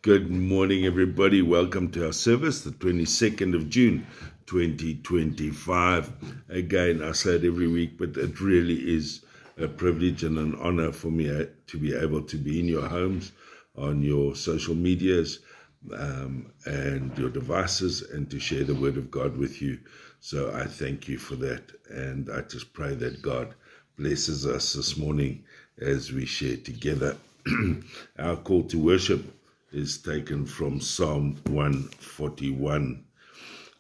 Good morning, everybody. Welcome to our service, the 22nd of June, 2025. Again, I say it every week, but it really is a privilege and an honor for me to be able to be in your homes, on your social medias, and your devices, and to share the word of God with you. So I thank you for that, and I just pray that God blesses us this morning as we share together. Our call to worship is taken from Psalm 141.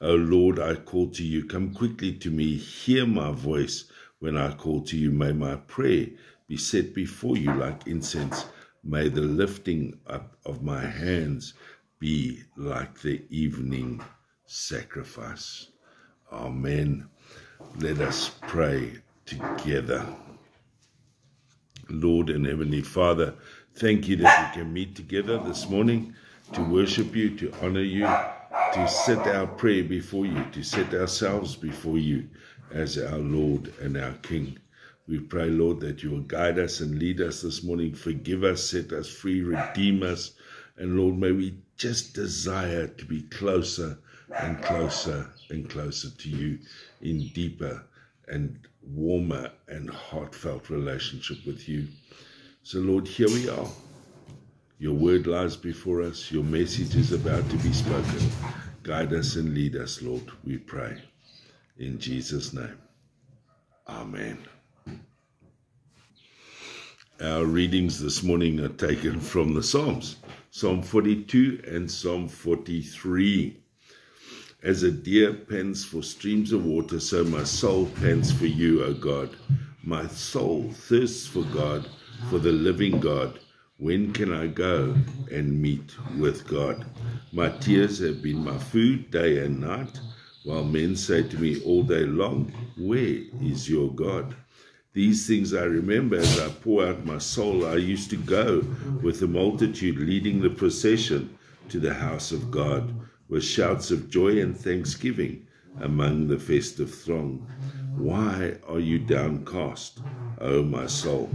O Lord, I call to you. Come quickly to me. Hear my voice when I call to you. May my prayer be set before you like incense. May the lifting up of my hands be like the evening sacrifice. Amen. Let us pray together. Lord and Heavenly Father, thank you that we can meet together this morning to worship you, to honor you, to set our prayer before you, to set ourselves before you as our Lord and our King. We pray, Lord, that you will guide us and lead us this morning, forgive us, set us free, redeem us. And Lord, may we just desire to be closer and closer and closer to you in deeper and warmer and heartfelt relationship with you. So Lord, here we are. Your word lies before us. Your message is about to be spoken. Guide us and lead us, Lord, we pray. In Jesus' name, amen. Our readings this morning are taken from the Psalms, Psalm 42 and Psalm 43. As a deer pants for streams of water, so my soul pants for you, O God. My soul thirsts for God, for the living God. When can I go and meet with God? My tears have been my food day and night, while men say to me all day long, where is your God? These things I remember as I pour out my soul. I used to go with the multitude leading the procession to the house of God, with shouts of joy and thanksgiving among the festive throng. Why are you downcast, O my soul?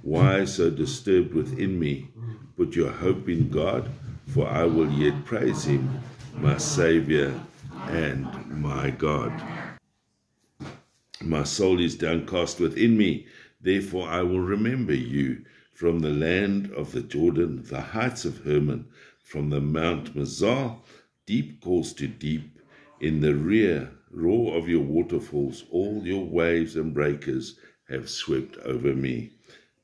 Why so disturbed within me? Put your hope in God, for I will yet praise him, my Savior and my God. My soul is downcast within me, therefore I will remember you from the land of the Jordan, the heights of Hermon, from the Mount Mizar. Deep calls to deep, in the roar of your waterfalls, all your waves and breakers have swept over me.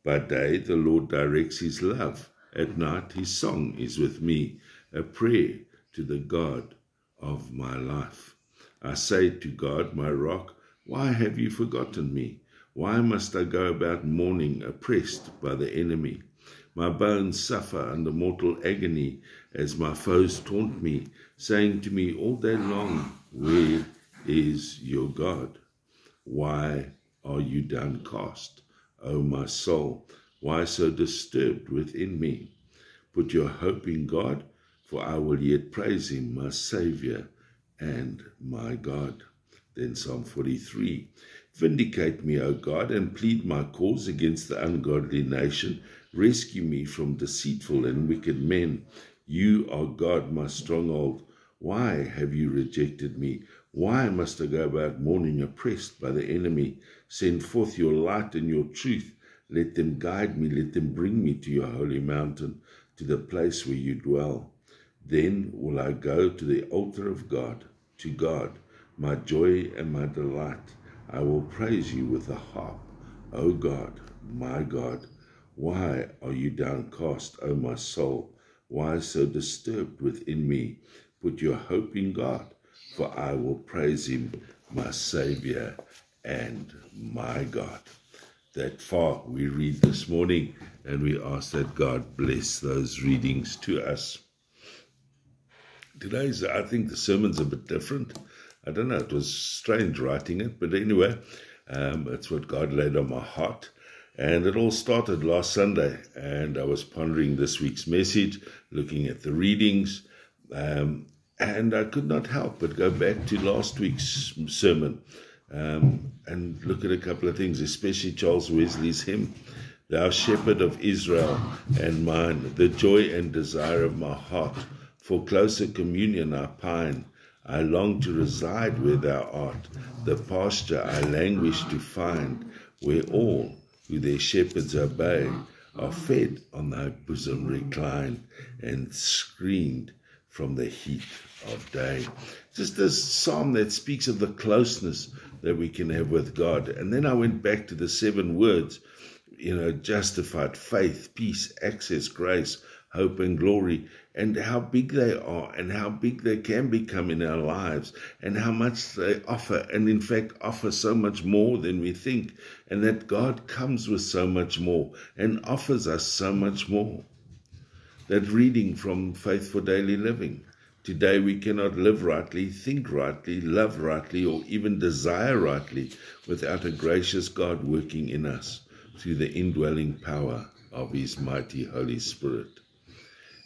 By day the Lord directs his love, at night his song is with me, a prayer to the God of my life. I say to God, my rock, why have you forgotten me? Why must I go about mourning, oppressed by the enemy? My bones suffer under mortal agony as my foes taunt me, saying to me all day long, where is your God? Why are you downcast, O my soul? Why so disturbed within me? Put your hope in God, for I will yet praise him, my Savior and my God. Then Psalm 43. Vindicate me, O God, and plead my cause against the ungodly nation. Rescue me from deceitful and wicked men. You are God, my stronghold. Why have you rejected me? Why must I go about mourning, oppressed by the enemy? Send forth your light and your truth. Let them guide me. Let them bring me to your holy mountain, to the place where you dwell. Then will I go to the altar of God, to God, my joy and my delight. I will praise you with a harp, O God, my God. Why are you downcast, O my soul? Why so disturbed within me? Put your hope in God, for I will praise him, my Savior and my God. That far we read this morning, and we ask that God bless those readings to us. Today's, I think the sermon's a bit different. I don't know, it was strange writing it, but anyway, it's what God laid on my heart. And it all started last Sunday, and I was pondering this week's message, looking at the readings, and I could not help but go back to last week's sermon and look at a couple of things, especially Charles Wesley's hymn, Thou shepherd of Israel and mine, the joy and desire of my heart. For closer communion I pine. I long to reside where thou art, the pasture I languish to find, where all who their shepherds obey are fed on thy bosom reclined and screened from the heat of day. Just this psalm that speaks of the closeness that we can have with God. And then I went back to the 7 words, justified, faith, peace, access, grace, hope, and glory, and how big they are and how big they can become in our lives and how much they offer, and in fact offer so much more than we think, and that God comes with so much more and offers us so much more. That reading from Faith for Daily Living. Today we cannot live rightly, think rightly, love rightly, or even desire rightly without a gracious God working in us through the indwelling power of His mighty Holy Spirit.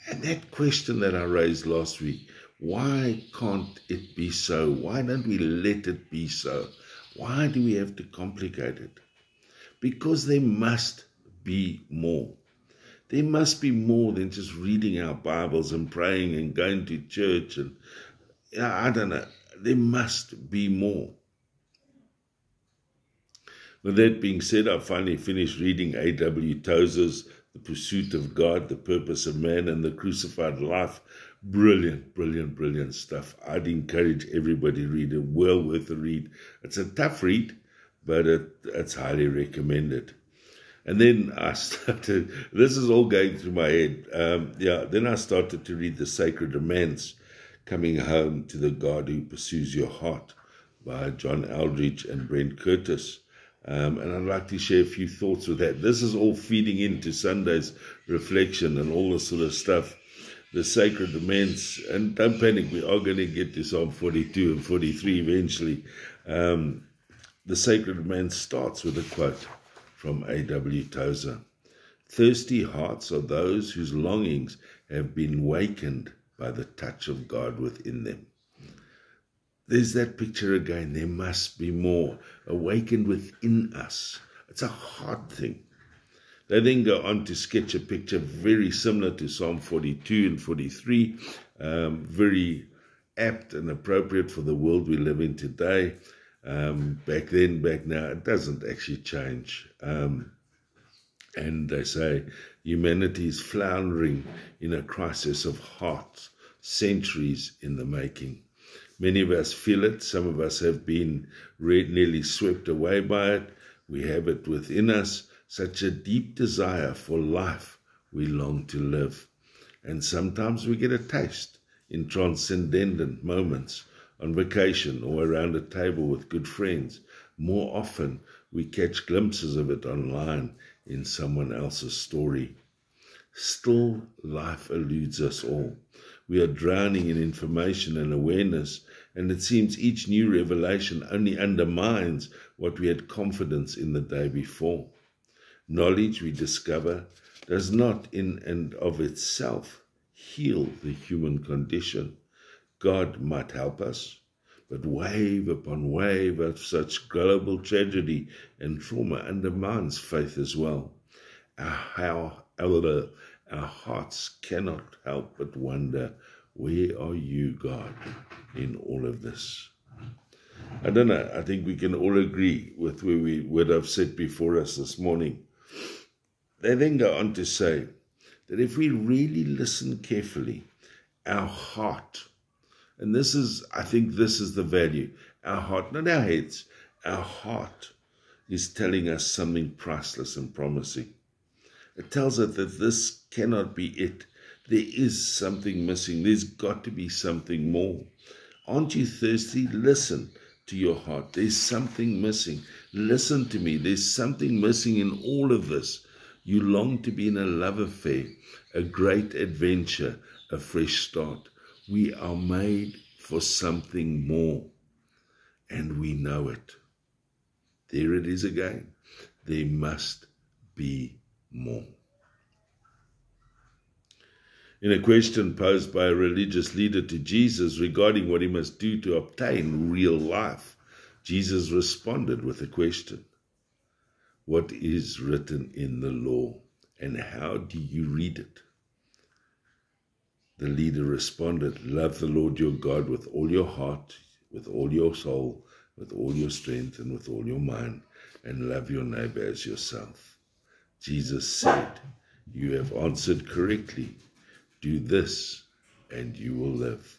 And that question that I raised last week, why can't it be so? Why don't we let it be so? Why do we have to complicate it? Because there must be more. There must be more than just reading our Bibles and praying and going to church. And I don't know. There must be more. With that being said, I finally finished reading A.W. Tozer's The Pursuit of God, The Purpose of Man, and the Crucified Life. Brilliant, brilliant, brilliant stuff. I'd encourage everybody to read it. Well worth a read. It's a tough read, but it's highly recommended. And then I started, this is all going through my head. Then I started to read The Sacred Romance, Coming Home to the God Who Pursues Your Heart by John Eldridge and Brent Curtis. And I'd like to share a few thoughts with that. This is all feeding into Sunday's reflection and all this sort of stuff. The Sacred Romance, and don't panic, we are going to get to Psalm 42 and 43 eventually. The Sacred Romance starts with a quote from A.W. Tozer. Thirsty hearts are those whose longings have been wakened by the touch of God within them. There's that picture again. There must be more awakened within us. It's a hard thing. They then go on to sketch a picture very similar to Psalm 42 and 43, very apt and appropriate for the world we live in today. Back then, back now, it doesn't actually change. And they say humanity is floundering in a crisis of hearts, centuries in the making. Many of us feel it. Some of us have been nearly swept away by it. We have it within us, such a deep desire for life we long to live. And sometimes we get a taste in transcendent moments, on vacation or around a table with good friends. More often, we catch glimpses of it online in someone else's story. Still, life eludes us all. We are drowning in information and awareness, and it seems each new revelation only undermines what we had confidence in the day before. Knowledge, we discover, does not in and of itself heal the human condition. God might help us, but wave upon wave of such global tragedy and trauma undermines faith as well. Our hearts cannot help but wonder, where are you, God, in all of this? I don't know. I think we can all agree with what I've said before us this morning. They then go on to say that if we really listen carefully, our heart, and this is, I think this is the value, our heart, not our heads, our heart is telling us something priceless and promising. It tells us that this cannot be it. There is something missing. There's got to be something more. Aren't you thirsty? Listen to your heart. There's something missing. Listen to me. There's something missing in all of this. You long to be in a love affair, a great adventure, a fresh start. We are made for something more, and we know it. There it is again. There must be more. In a question posed by a religious leader to Jesus regarding what he must do to obtain real life, Jesus responded with a question. what is written in the law, and how do you read it? The leader responded, love the Lord your God with all your heart, with all your soul, with all your strength, and with all your mind, and love your neighbor as yourself. Jesus said, you have answered correctly. Do this, and you will live.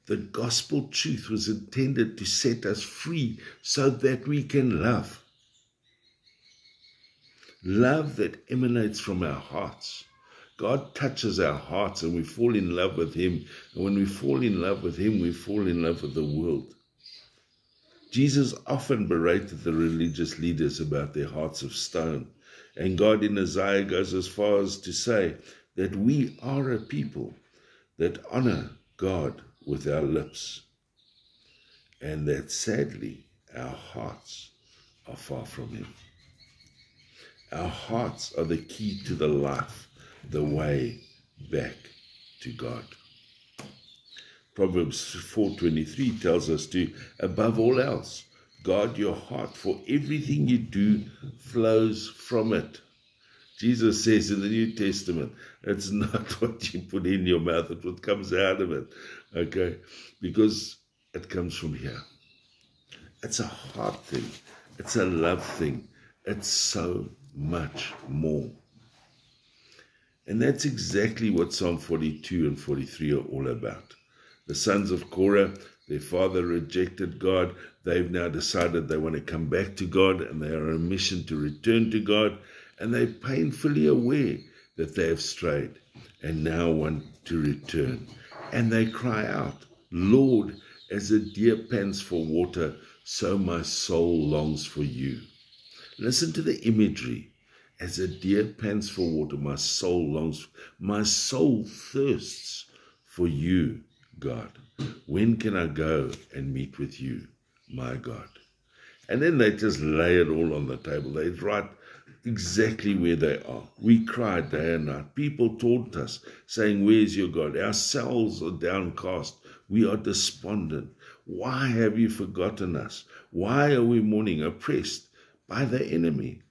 The gospel truth was intended to set us free so that we can love. Love that emanates from our hearts. God touches our hearts and we fall in love with him. And when we fall in love with him, we fall in love with the world. Jesus often berated the religious leaders about their hearts of stone. And God in Isaiah goes as far as to say that we are a people that honor God with our lips. And that sadly, our hearts are far from him. Our hearts are the key to the life, the way back to God. Proverbs 4:23 tells us to, above all else, guard your heart, for everything you do flows from it. Jesus says in the New Testament, it's not what you put in your mouth, it's what comes out of it. Okay? Because it comes from here. It's a heart thing. It's a love thing. It's so much more. And that's exactly what Psalm 42 and 43 are all about. The sons of Korah, their father rejected God. They've now decided they want to come back to God, and they are on a mission to return to God. And they're painfully aware that they have strayed and now want to return. And they cry out, Lord, as a deer pants for water, so my soul longs for you. Listen to the imagery. As a deer pants for water, my soul longs. My soul thirsts for you, God. When can I go and meet with you, my God? And then they just lay it all on the table. They write exactly where they are. We cried day and night. People taunt us, saying, where's your God? Our souls are downcast. We are despondent. Why have you forgotten us? Why are we mourning, oppressed by the enemy?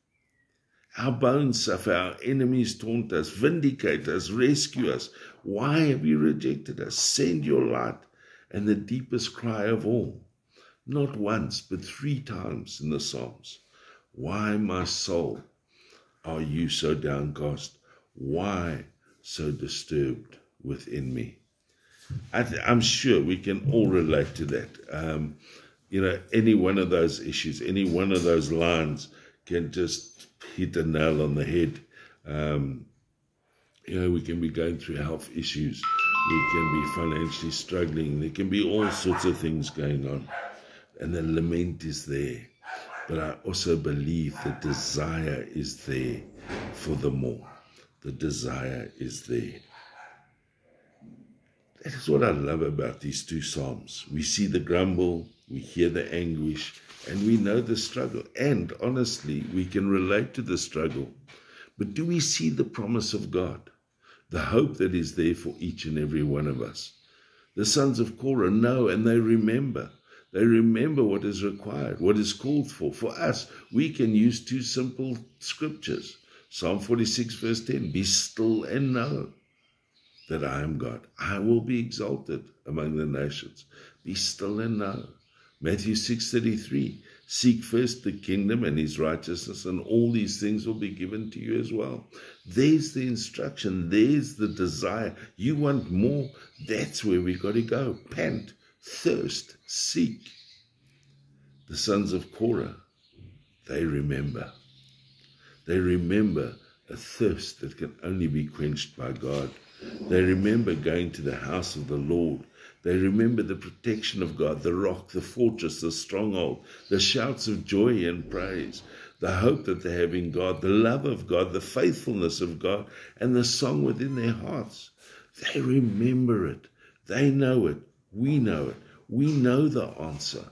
Our bones suffer, our enemies taunt us, vindicate us, rescue us. Why have you rejected us? Send your light. And the deepest cry of all, not once, but 3 times in the Psalms. Why, my soul, are you so downcast? Why so disturbed within me? I'm sure we can all relate to that. Any one of those issues, any one of those lines can just hit a nail on the head. We can be going through health issues. We can be financially struggling. There can be all sorts of things going on. And the lament is there. But I also believe the desire is there for the more. The desire is there. That is what I love about these 2 Psalms. We see the grumble, we hear the anguish, and we know the struggle. And honestly, we can relate to the struggle. But do we see the promise of God? The hope that is there for each and every one of us. The sons of Korah know and they remember. They remember what is required, what is called for. For us, we can use 2 simple scriptures. Psalm 46 verse 10, be still and know that I am God. I will be exalted among the nations. Be still and know. Matthew 6:33, seek first the kingdom and his righteousness, and all these things will be given to you as well. There's the instruction. There's the desire. You want more? That's where we got to go. Pant, thirst, seek. The sons of Korah, they remember. They remember a thirst that can only be quenched by God. They remember going to the house of the Lord. They remember the protection of God, the rock, the fortress, the stronghold, the shouts of joy and praise, the hope that they have in God, the love of God, the faithfulness of God, and the song within their hearts. They remember it. They know it. We know it. We know the answer.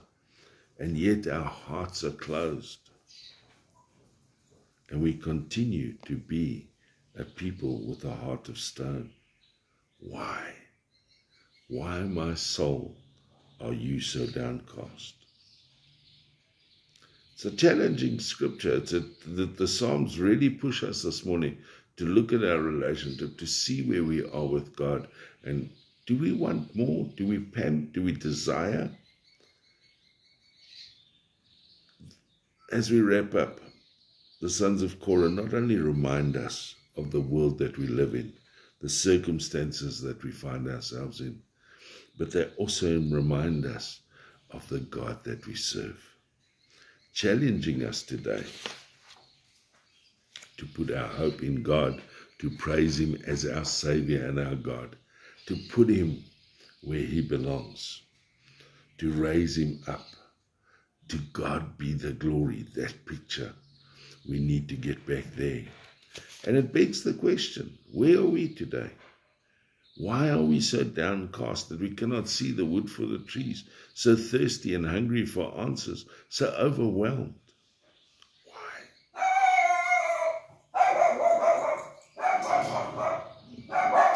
And yet our hearts are closed. And we continue to be a people with a heart of stone. Why? Why, my soul, are you so downcast? It's a challenging scripture. The Psalms really push us this morning to look at our relationship, to see where we are with God. And do we want more? Do we pant? Do we desire? As we wrap up, the sons of Korah not only remind us of the world that we live in, the circumstances that we find ourselves in, but they also remind us of the God that we serve, challenging us today to put our hope in God, to praise Him as our Savior and our God, to put Him where He belongs, to raise Him up. To God be the glory, that picture. We need to get back there. And it begs the question, where are we today? Why are we so downcast that we cannot see the wood for the trees, so thirsty and hungry for answers, so overwhelmed? Why?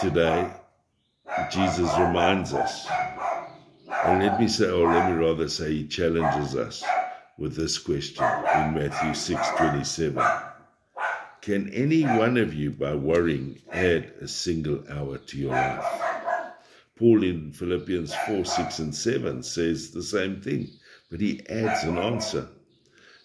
Today, Jesus reminds us, and let me rather say He challenges us with this question in Matthew 6:27. Can any one of you, by worrying, add a single hour to your life? Paul in Philippians 4:6 and 7 says the same thing, but he adds an answer.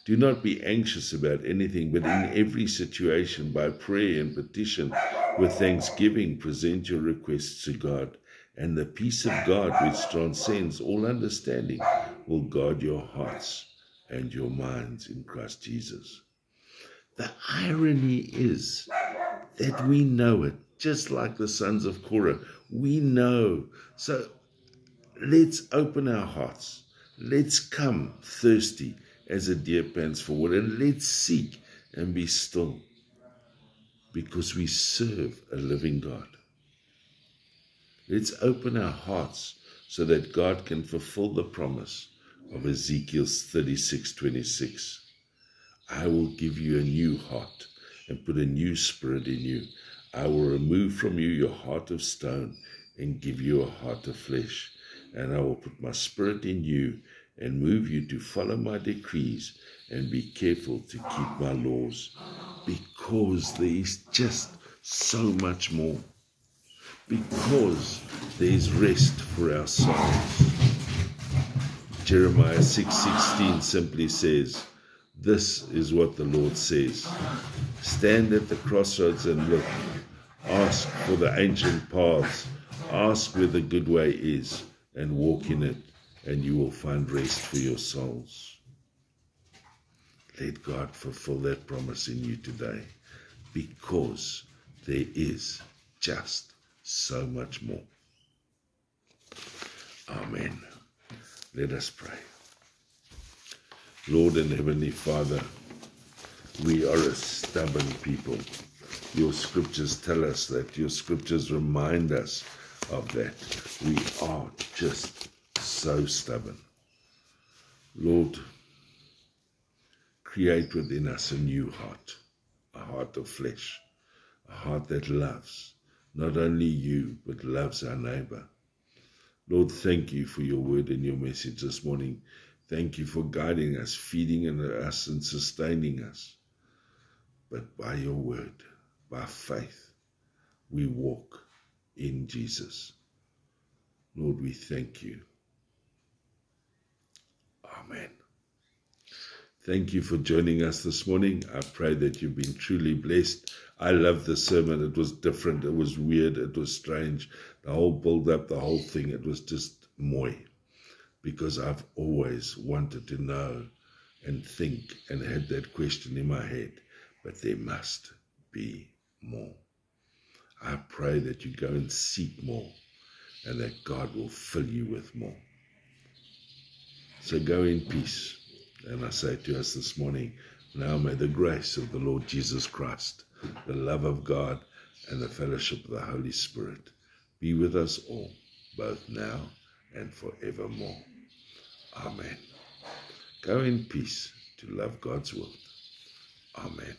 Do not be anxious about anything, but in every situation, by prayer and petition, with thanksgiving, present your requests to God. And the peace of God, which transcends all understanding, will guard your hearts and your minds in Christ Jesus. The irony is that we know it, just like the sons of Korah. We know. So let's open our hearts. Let's come thirsty as a deer pants for water, and let's seek and be still, because we serve a living God. Let's open our hearts so that God can fulfill the promise of Ezekiel 36:26. I will give you a new heart and put a new spirit in you. I will remove from you your heart of stone and give you a heart of flesh. And I will put my spirit in you and move you to follow my decrees and be careful to keep my laws, because there is just so much more. Because there is rest for our souls. Jeremiah 6:16 simply says, this is what the Lord says. Stand at the crossroads and look. Ask for the ancient paths. Ask where the good way is and walk in it, and you will find rest for your souls. Let God fulfill that promise in you today, because there is just so much more. Amen. Let us pray. Lord and Heavenly Father, we are a stubborn people. Your scriptures tell us that. Your scriptures remind us of that. We are just so stubborn. Lord, create within us a new heart, a heart of flesh, a heart that loves not only you, but loves our neighbor. Lord, thank you for your word and your message this morning. Thank you for guiding us, feeding us and sustaining us. But by your word, by faith, we walk in Jesus. Lord, we thank you. Amen. Thank you for joining us this morning. I pray that you've been truly blessed. I love the sermon. It was different. It was weird. It was strange. The whole build-up, the whole thing, it was just moi. Because I've always wanted to know and think and had that question in my head. But there must be more. I pray that you go and seek more, and that God will fill you with more. So go in peace. And I say to us this morning, now may the grace of the Lord Jesus Christ, the love of God, and the fellowship of the Holy Spirit be with us all, both now and forevermore. Amen. Go in peace to love God's will. Amen.